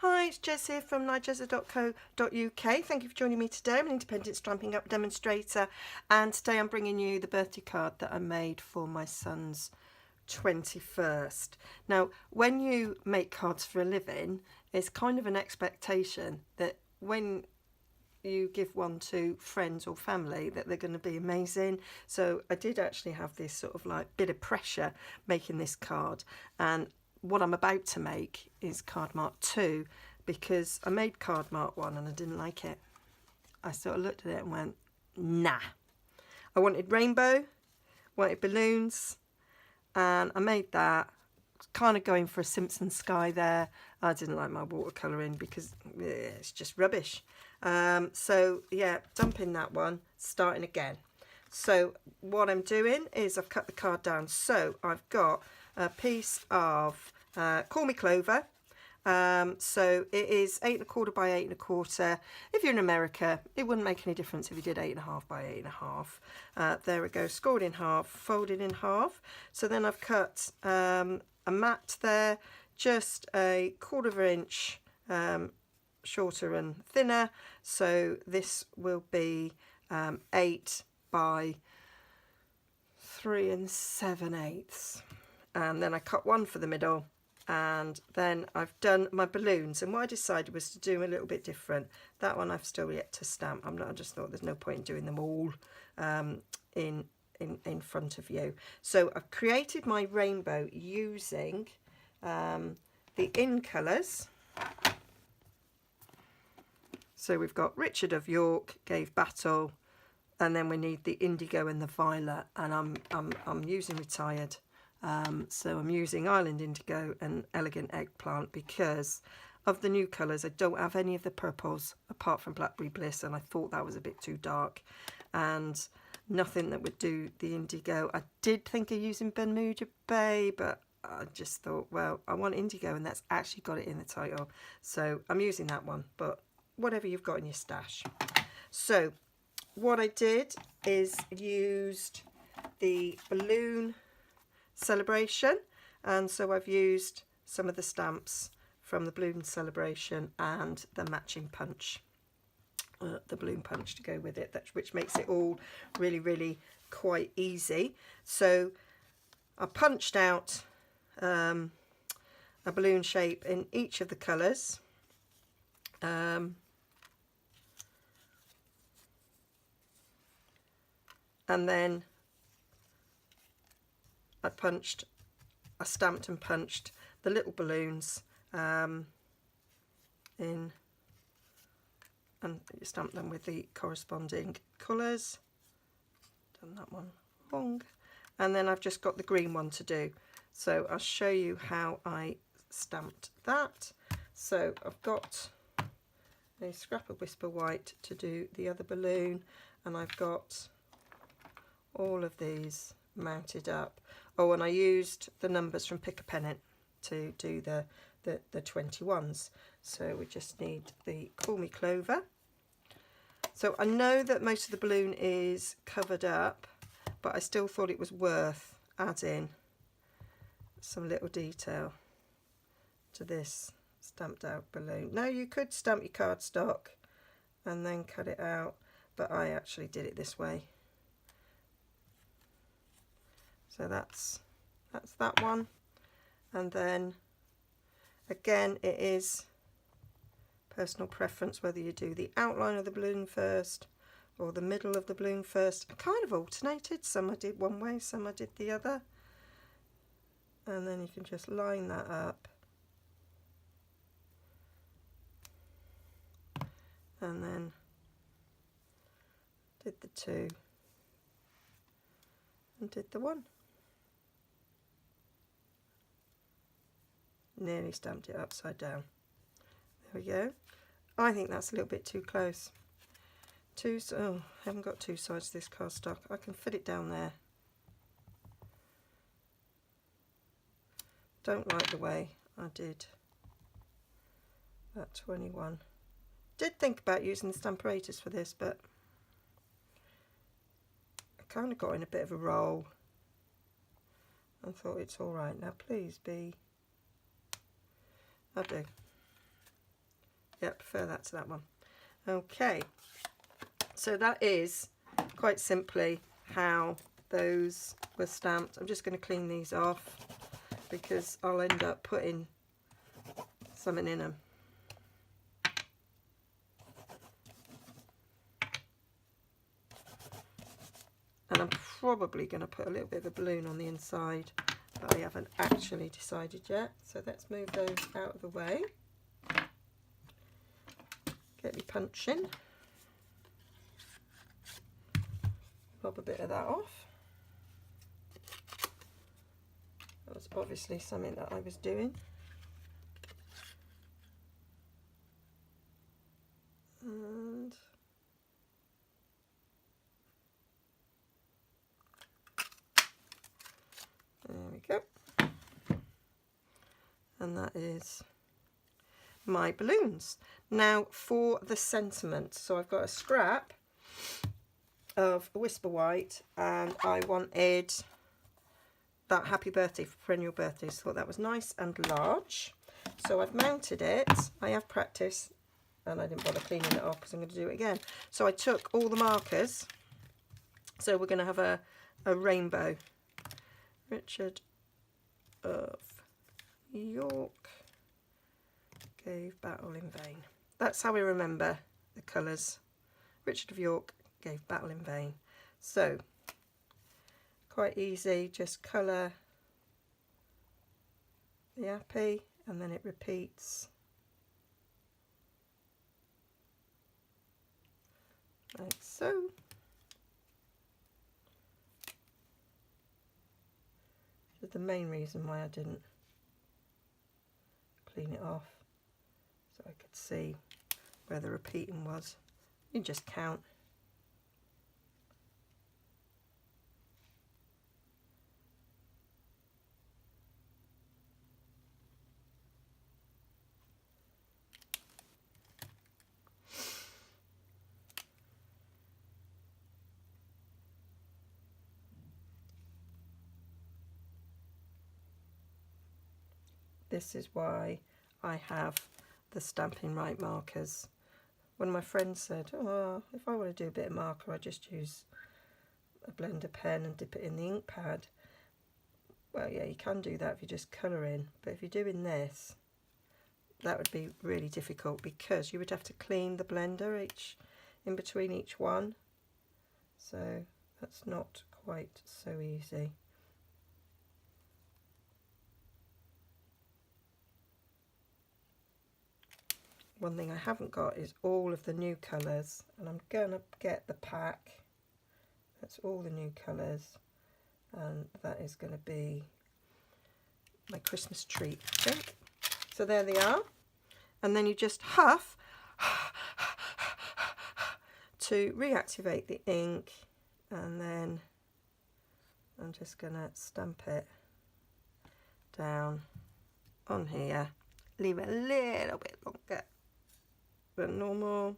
Hi, it's Jess here from Nigezza.co.uk. Thank you for joining me today. I'm an independent Stampin' Up demonstrator, and today I'm bringing you the birthday card that I made for my son's 21st. Now, when you make cards for a living, it's kind of an expectation that when you give one to friends or family that they're going to be amazing. So I did actually have this sort of like bit of pressure making this card, and what I'm about to make is card mark 2 because I made card mark 1 and I didn't like it. I sort of looked at it and went, nah. I wanted rainbow, wanted balloons, and I made that. Kind of going for a Simpson sky there. I didn't like my watercolouring because it's just rubbish. So yeah, dumping that one, starting again. So what I'm doing is I've cut the card down. So I've got a piece of Call Me Clover. So it is 8 1/4 by 8 1/4. If you're in America, it wouldn't make any difference if you did 8 1/2 by 8 1/2. There we go, scored in half, folded in half. So then I've cut a mat there, just a 1/4 inch shorter and thinner. So this will be 8 by 3 7/8. And then I cut one for the middle. And then I've done my balloons, and what I decided was to do a little bit different. That one I've still yet to stamp. I just thought there's no point in doing them all in front of you. So I've created my rainbow using the in colours. So we've got Richard of York gave battle, and then we need the indigo and the violet, and I'm using retired. So I'm using Island Indigo and Elegant Eggplant because of the new colours. I don't have any of the purples apart from Blackberry Bliss, and I thought that was a bit too dark, and nothing that would do the indigo. I did think of using Bermuda Bay, but I just thought, well, I want indigo, and that's actually got it in the title, so I'm using that one, but whatever you've got in your stash. So what I did is used the balloon celebration, and so I've used some of the stamps from the balloon celebration and the matching punch, the balloon punch to go with it, which makes it all really quite easy. So I punched out a balloon shape in each of the colours, and then I stamped and punched the little balloons in, and you stamp them with the corresponding colours. Done that one wrong. And then I've just got the green one to do. So I'll show you how I stamped that. So I've got a scrap of Whisper White to do the other balloon, and I've got all of these mounted up. Oh, and I used the numbers from Pick a Pennant to do the 21s. So we just need the Call Me Clover. So I know that most of the balloon is covered up, but I still thought it was worth adding some little detail to this stamped out balloon. Now you could stamp your cardstock and then cut it out, but I actually did it this way. So that's that one, and then again it is personal preference whether you do the outline of the balloon first or the middle of the balloon first. I kind of alternated, some I did one way, some I did the other, and then you can just line that up, and then did the 2 and did the 1. Nearly stamped it upside down. There we go. I think that's a little bit too close. Oh, I haven't got 2 sides to this cardstock. I can fit it down there. Don't like the way I did that 21. Did think about using the Stamperators for this, but I kind of got in a bit of a roll and thought it's all right. Now please be, I do. Yeah, prefer that to that one. Okay, so that is quite simply how those were stamped. I'm just going to clean these off because I'll end up putting something in them. And I'm probably going to put a little bit of a balloon on the inside, but I haven't actually decided yet. So let's move those out of the way. Get me punching. Pop a bit of that off. That was obviously something that I was doing. And there we go. And that is my balloons. Now for the sentiment. So I've got a scrap of Whisper White and I wanted that happy birthday for perennial birthdays. Thought that was nice and large. So I've mounted it. I have practiced and I didn't bother cleaning it off because I'm going to do it again. So I took all the markers. So we're going to have a rainbow. Richard of York gave battle in vain. That's how we remember the colours. Richard of York gave battle in vain. So quite easy, just colour the happy and then it repeats like so. This is the main reason why I didn't clean it off, so I could see where the repeating was. You just count. This is why I have the Stampin' Right markers. One of my friends said, oh, if I want to do a bit of marker, I just use a blender pen and dip it in the ink pad. Well, yeah, you can do that if you're just colouring, but if you're doing this, that would be really difficult because you would have to clean the blender in between each one. So that's not quite so easy. One thing I haven't got is all of the new colours, and I'm going to get the pack. That's all the new colours, and that is going to be my Christmas treat, I think. So there they are, and then you just huff to reactivate the ink, and then I'm just going to stamp it down on here. Leave it a little bit longer than normal,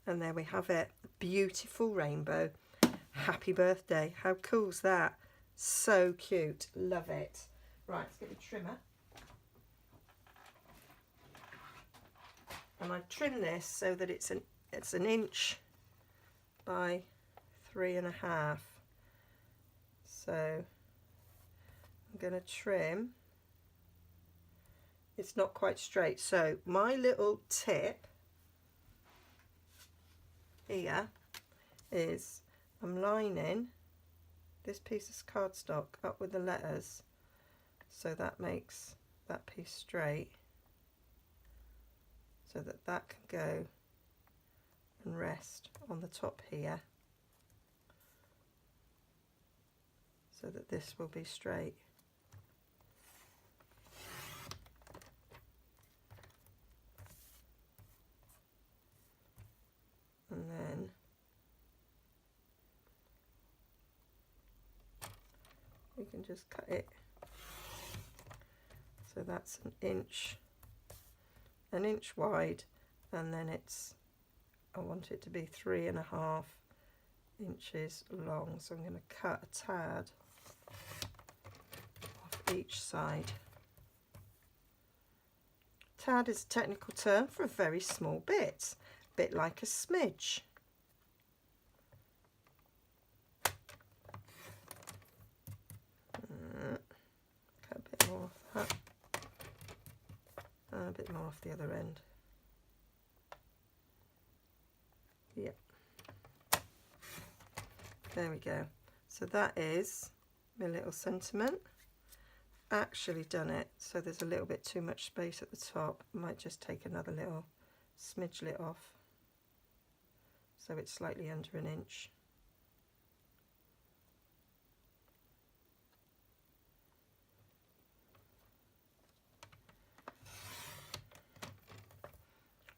and there we have it. Beautiful rainbow. Happy birthday. How cool's that? So cute. Love it. Right, let's get the trimmer. And I've trimmed this so that it's an inch by 3.5. So I'm going to trim. It's not quite straight, so my little tip here is I'm lining this piece of cardstock up with the letters so that makes that piece straight, so that that can go and rest on the top here, so that this will be straight. And then we can just cut it so that's an inch wide, and then I want it to be 3.5 inches long, so I'm going to cut a tad off each side Tad is a technical term for a very small bit like a smidge. Cut a bit more off that. A bit more off the other end. Yep. There we go. So that is my little sentiment. Actually done it, so there's a little bit too much space at the top. Might just take another little smidgelet off, so it's slightly under an inch.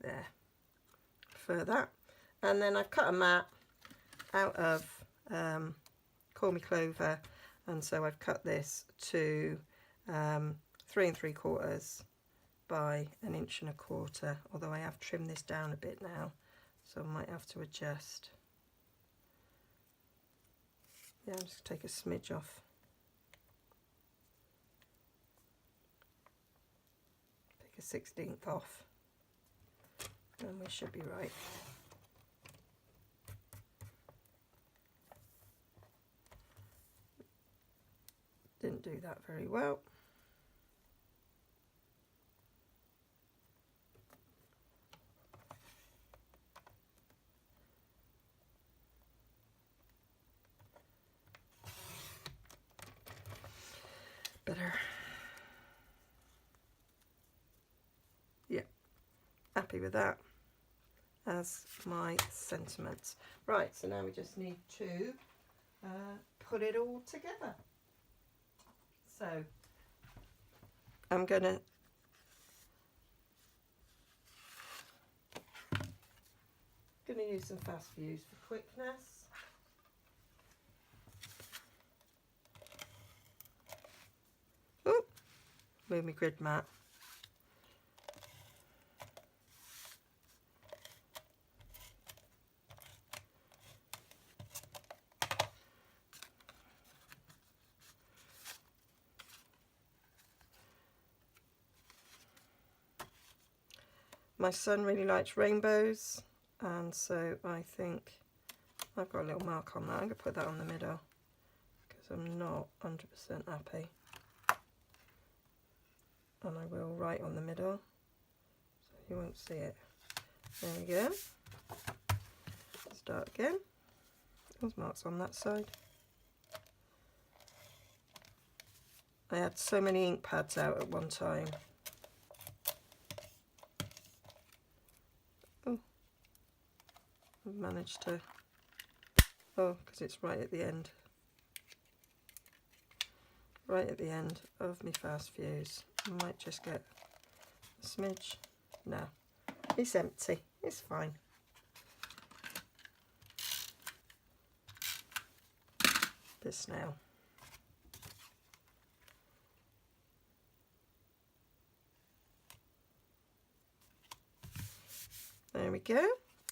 There, for that. And then I've cut a mat out of Call Me Clover, and so I've cut this to 3 3/4 by 1 1/4 inches, although I have trimmed this down a bit now, so I might have to adjust. Yeah, I'm just going to take a smidge off. Take a 1/16 off, and we should be right. Didn't do that very well. Better. Yeah, happy with that as my sentiments. Right, so now we just need to put it all together. So I'm gonna use some fast views for quickness. Oh, move my grid mat. My son really likes rainbows, and so I think I've got a little mark on that. I'm going to put that on the middle because I'm not 100% happy. And I will right on the middle, so you won't see it. There we go. Start again. There's marks on that side. I had so many ink pads out at one time. Oh, I've managed to, oh, because it's right at the end. Right at the end of my fast fuse. I might just get a smidge. No, it's empty. It's fine. This now. There we go.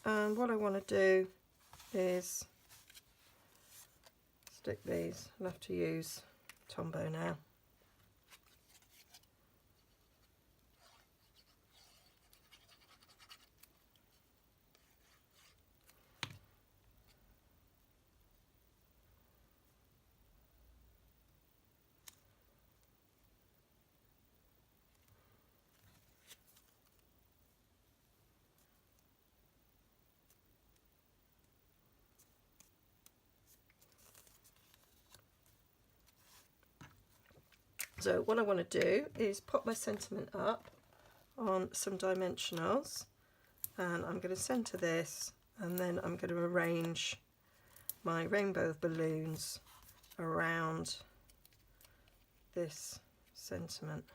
And what I want to do is stick these. I'll have to use Tombow now. So what I want to do is pop my sentiment up on some dimensionals, and I'm going to centre this, and then I'm going to arrange my rainbow of balloons around this sentiment.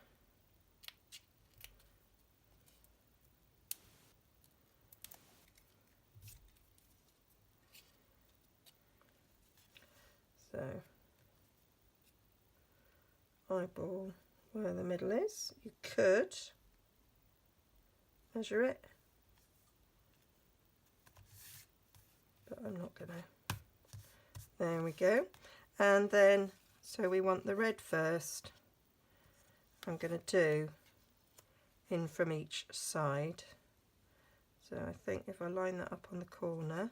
So eyeball where the middle is. You could measure it, but I'm not gonna. There we go. And then, so we want the red first. I'm gonna do in from each side. So I think if I line that up on the corner,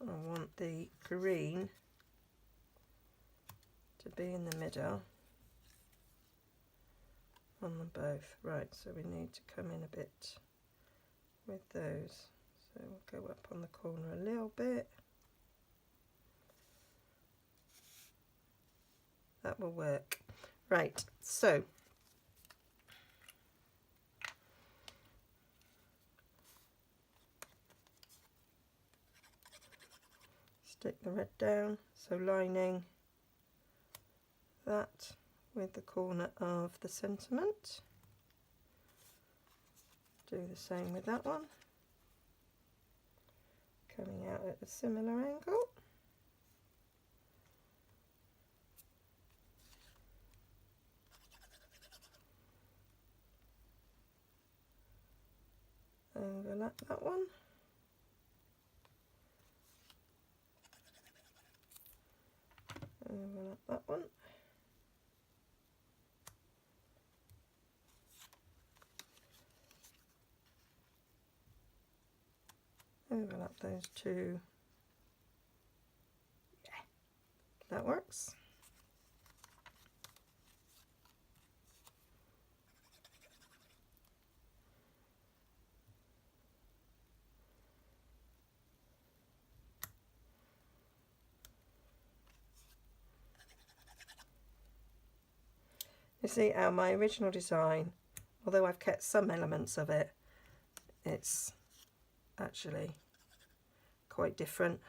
I want the green to be in the middle on them both. Right, so we need to come in a bit with those. So we'll go up on the corner a little bit. That will work. Right, so stick the red down, so lining that with the corner of the sentiment. Do the same with that one. Coming out at a similar angle. Overlap that one. Overlap that one. Overlap those two. Yeah, that works. You see how my original design, although I've kept some elements of it, it's actually quite different.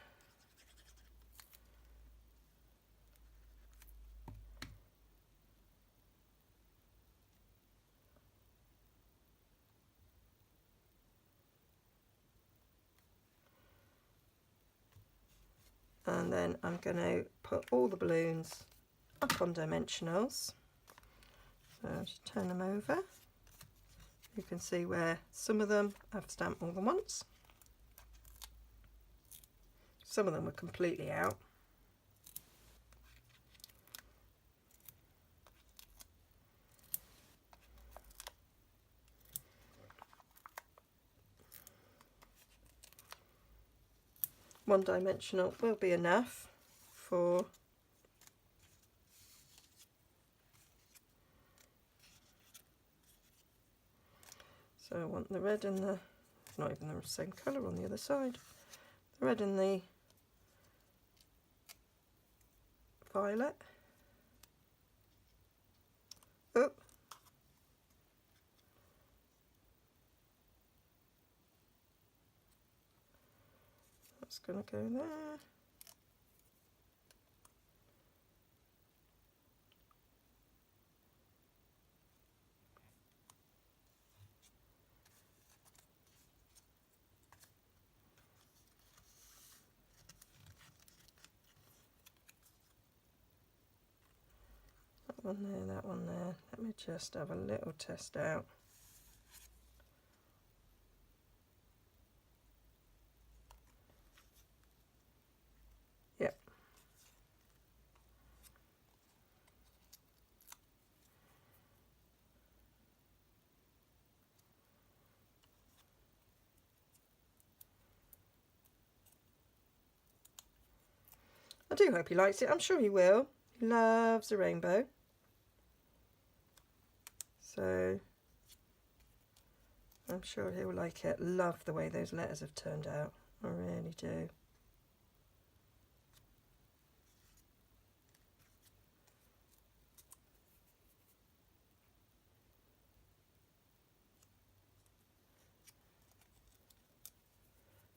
And then I'm going to put all the balloons up on dimensionals. So I'll just turn them over. You can see where some of them I've stamped more than once. Some of them were completely out. One dimensional will be enough for so I want the red and the, not even the same colour on the other side, the red and the violet. Oh, that's going to go there. That one there, that one there. Let me just have a little test out. Yep. I do hope he likes it. I'm sure he will. He loves a rainbow. So I'm sure he'll like it. Love the way those letters have turned out. I really do.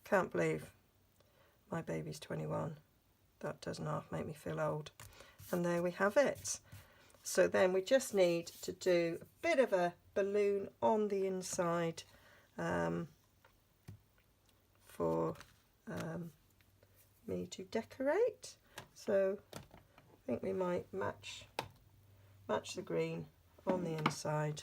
Can't believe my baby's 21. That doesn't half make me feel old. And there we have it. So then we just need to do a bit of a balloon on the inside for me to decorate. So I think we might match the green on the inside.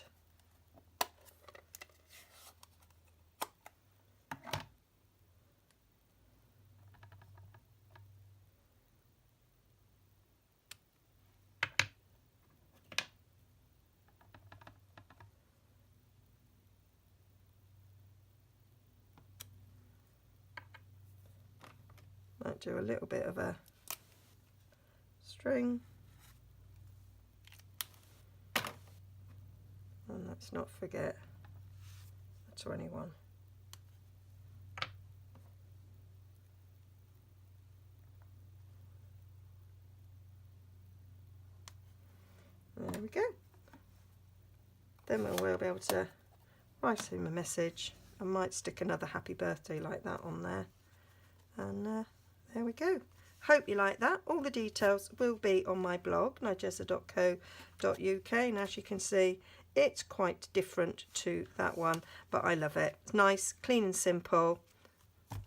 Might do a little bit of a string. And let's not forget the 21. There we go. Then we'll be able to write him a message. I might stick another happy birthday like that on there. And there we go. Hope you like that. All the details will be on my blog, nigezza.co.uk. And as you can see, it's quite different to that one, but I love it. It's nice, clean and simple.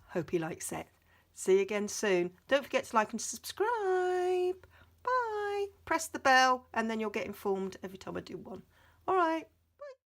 Hope he likes it. See you again soon. Don't forget to like and subscribe. Bye. Press the bell and then you'll get informed every time I do one. All right.